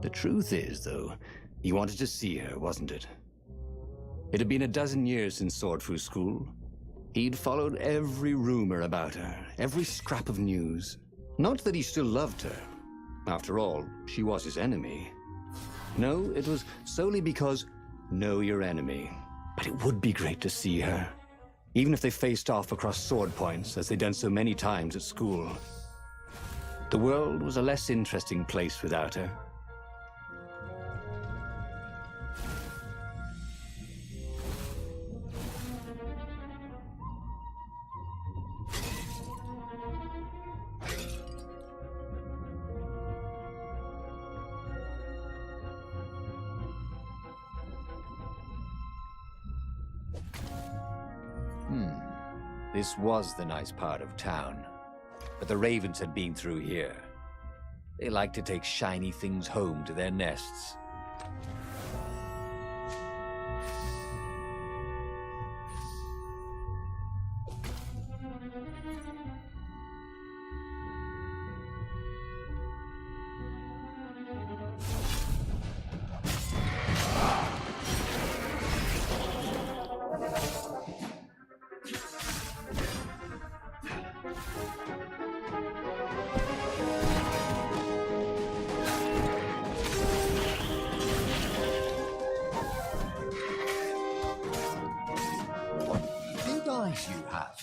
The truth is, though, he wanted to see her, wasn't it? It had been a dozen years since Swordfu School. He'd followed every rumor about her, every scrap of news. Not that he still loved her. After all, she was his enemy. No, it was solely because know your enemy. But it would be great to see her. Even if they faced off across sword points, as they'd done so many times at school. The world was a less interesting place without her. This was the nice part of town, but the ravens had been through here. They like to take shiny things home to their nests. You have.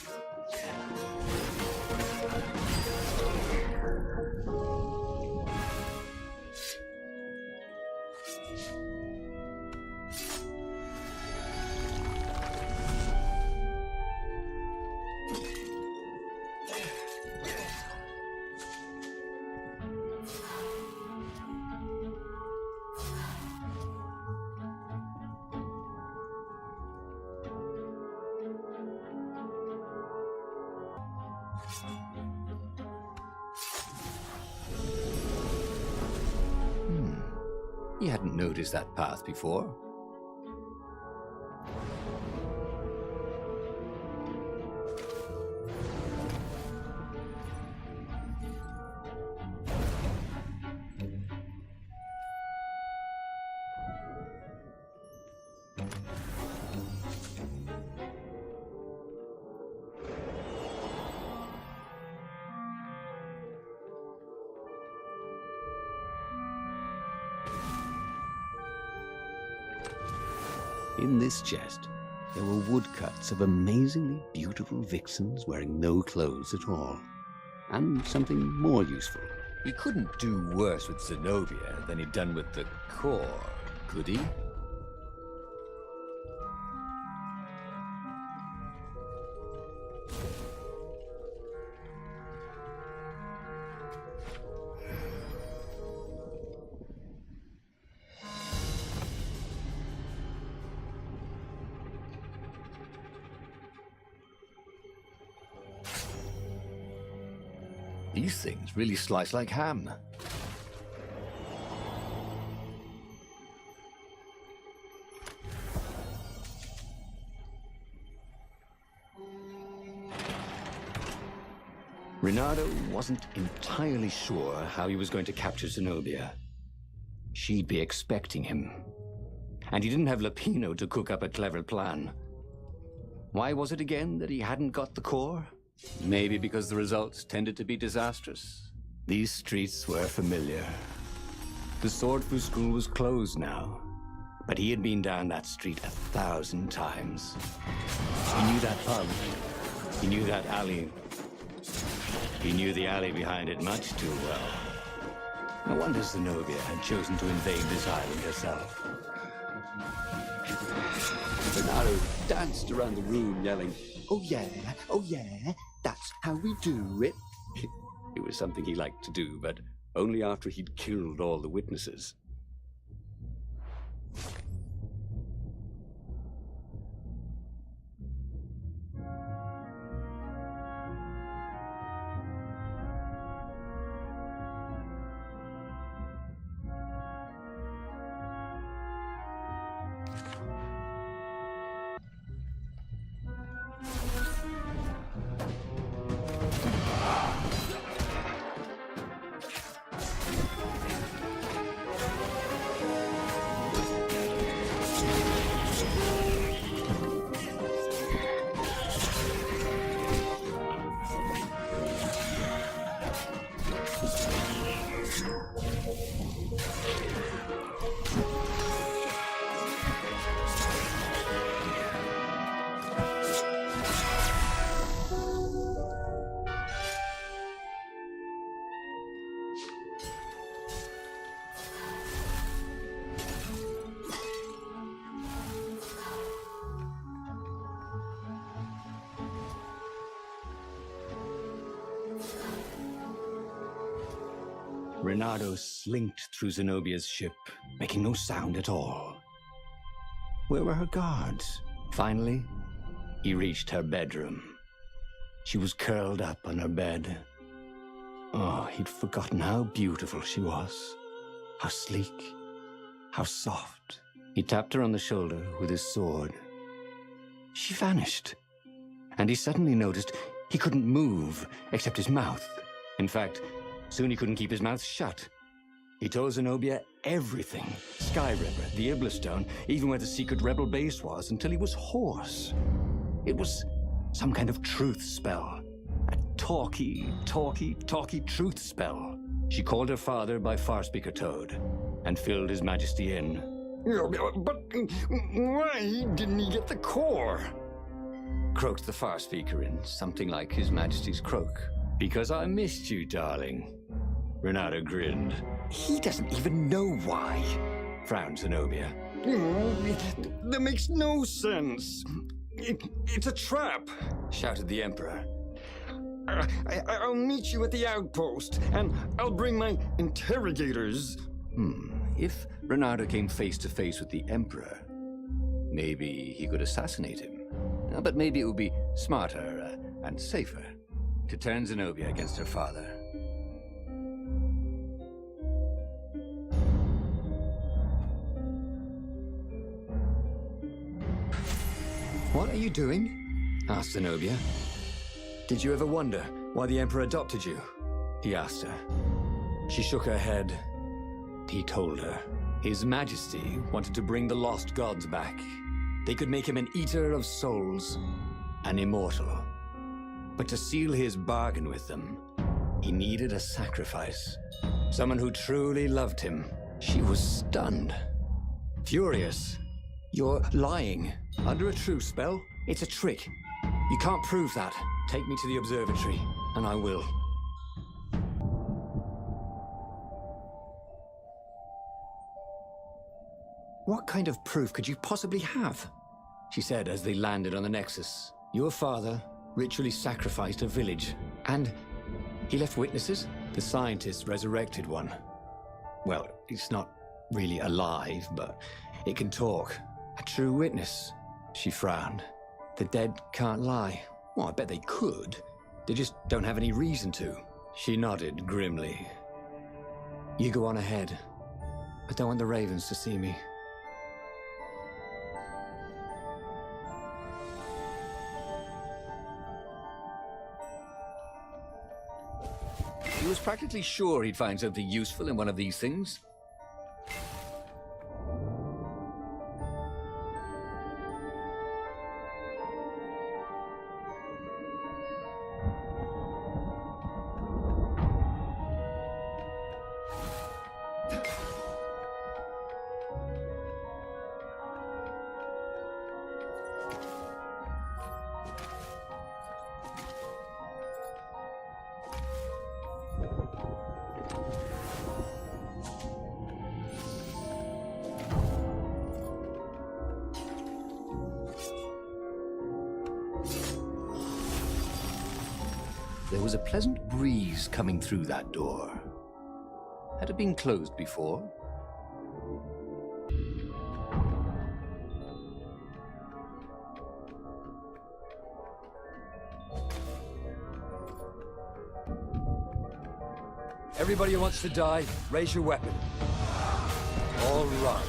He hadn't noticed that path before. In this chest, there were woodcuts of amazingly beautiful vixens wearing no clothes at all. And something more useful. He couldn't do worse with Zenobia than he'd done with the core, could he? These things really slice like ham. Renato wasn't entirely sure how he was going to capture Zenobia. She'd be expecting him. And he didn't have Lapino to cook up a clever plan. Why was it again that he hadn't got the core? Maybe because the results tended to be disastrous. These streets were familiar. The Swordfu School was closed now, but he had been down that street 1,000 times. He knew that pub. He knew that alley. He knew the alley behind it much too well. No wonder Zenobia had chosen to invade this island herself. Renato danced around the room yelling, oh yeah, that's how we do it. It was something he liked to do, but only after he'd killed all the witnesses. Renato slinked through Zenobia's ship, making no sound at all. Where were her guards? Finally, he reached her bedroom. She was curled up on her bed. Oh, he'd forgotten how beautiful she was. How sleek, how soft. He tapped her on the shoulder with his sword. She vanished. And he suddenly noticed he couldn't move except his mouth. In fact, soon he couldn't keep his mouth shut. He told Zenobia everything. Skyripper, the Iblistone, even where the secret rebel base was, until he was hoarse. It was some kind of truth spell. A talky truth spell. She called her father by Farspeaker Toad and filled His Majesty in. But why didn't he get the core? Croaked the Farspeaker in something like His Majesty's croak. Because I missed you, darling. Renato grinned. He doesn't even know why, frowned Zenobia. That makes no sense. It's a trap, shouted the Emperor. I'll meet you at the outpost, and I'll bring my interrogators. If Renato came face to face with the Emperor, maybe he could assassinate him. But maybe it would be smarter and safer to turn Zenobia against her father. What are you doing? Asked Zenobia. Did you ever wonder why the Emperor adopted you? He asked her. She shook her head. He told her. His Majesty wanted to bring the lost gods back. They could make him an eater of souls, an immortal. But to seal his bargain with them, he needed a sacrifice. Someone who truly loved him. She was stunned. Furious. You're lying. Under a truth spell? It's a trick. You can't prove that. Take me to the observatory, and I will. What kind of proof could you possibly have? She said as they landed on the Nexus. Your father ritually sacrificed a village, and he left witnesses? The scientists resurrected one. Well, it's not really alive, but it can talk. A true witness. She frowned. The dead can't lie. Well, I bet they could. They just don't have any reason to. She nodded grimly. You go on ahead. I don't want the Ravens to see me. He was practically sure he'd find something useful in one of these things. There was a pleasant breeze coming through that door. Had it been closed before? Everybody who wants to die, raise your weapon. All right.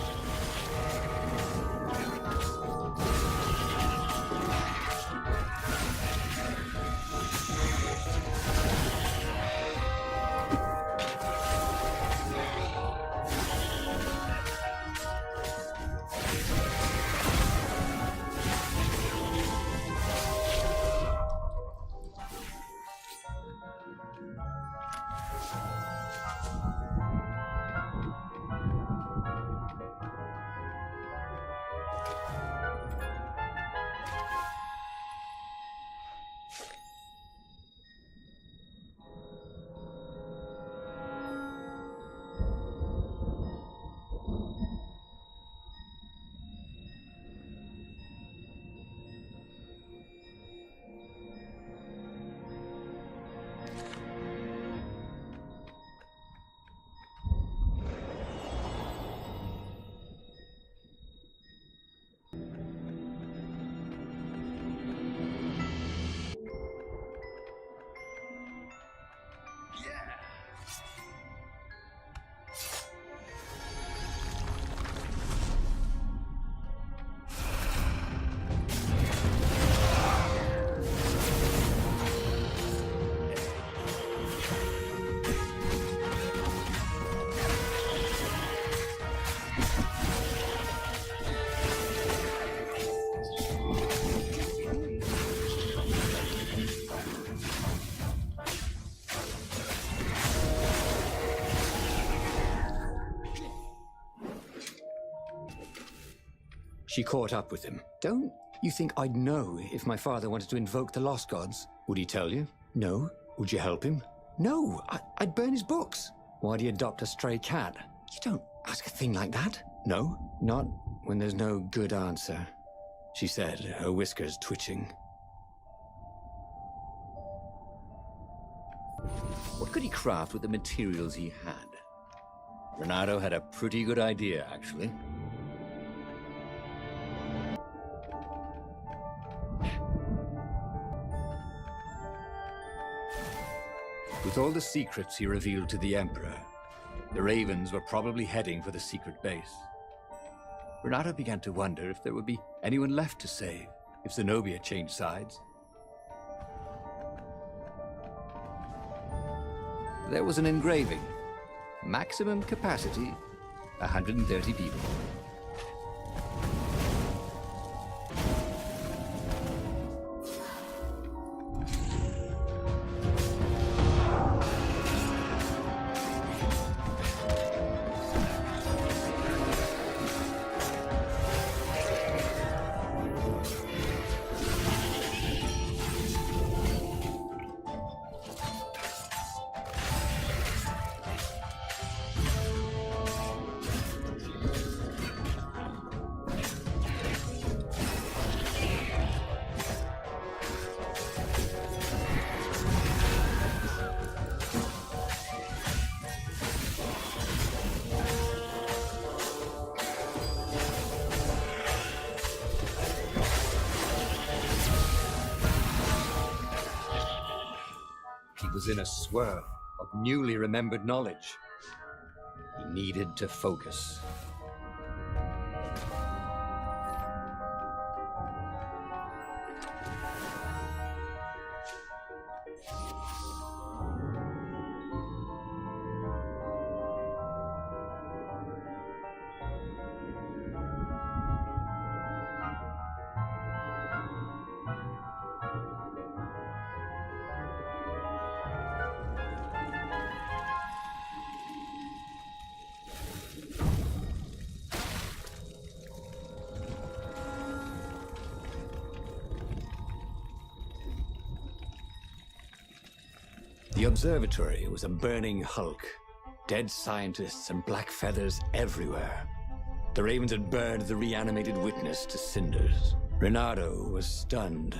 She caught up with him. Don't you think I'd know if my father wanted to invoke the lost gods? Would he tell you? No. Would you help him? No. I'd burn his books. Why'd he adopt a stray cat? You don't ask a thing like that. No, not when there's no good answer, she said, her whiskers twitching. What could he craft with the materials he had? Renato had a pretty good idea, actually. With all the secrets he revealed to the Emperor, the Ravens were probably heading for the secret base. Renato began to wonder if there would be anyone left to save if Zenobia changed sides. There was an engraving. Maximum capacity, 130 people. He was in a swirl of newly remembered knowledge. He needed to focus. The observatory was a burning hulk. Dead scientists and black feathers everywhere. The Ravens had burned the reanimated witness to cinders. Renato was stunned.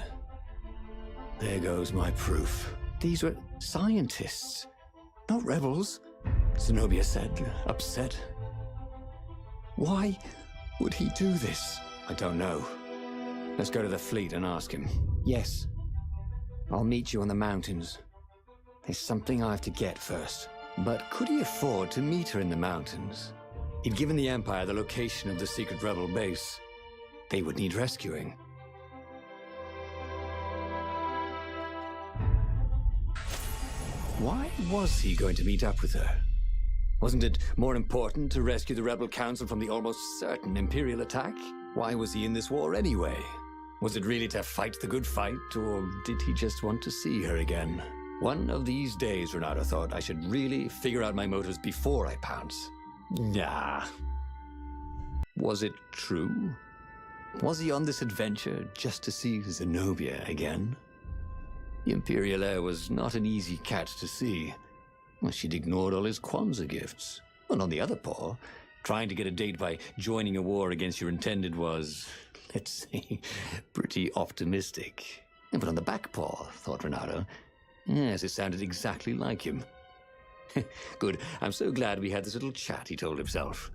There goes my proof. These were scientists, not rebels, Zenobia said, upset. Why would he do this? I don't know. Let's go to the fleet and ask him. Yes. I'll meet you on the mountains. There's something I have to get first. But could he afford to meet her in the mountains? He'd given the Empire the location of the secret rebel base. They would need rescuing. Why was he going to meet up with her? Wasn't it more important to rescue the Rebel Council from the almost certain Imperial attack? Why was he in this war anyway? Was it really to fight the good fight, or did he just want to see her again? One of these days, Renato thought, I should really figure out my motives before I pounce. Nah. Was it true? Was he on this adventure just to see Zenobia again? The Imperial heir was not an easy cat to see. Well, she'd ignored all his Kwanzaa gifts. And on the other paw, trying to get a date by joining a war against your intended was, let's say, pretty optimistic. But on the back paw, thought Renato, yes, it sounded exactly like him. Good. I'm so glad we had this little chat, he told himself.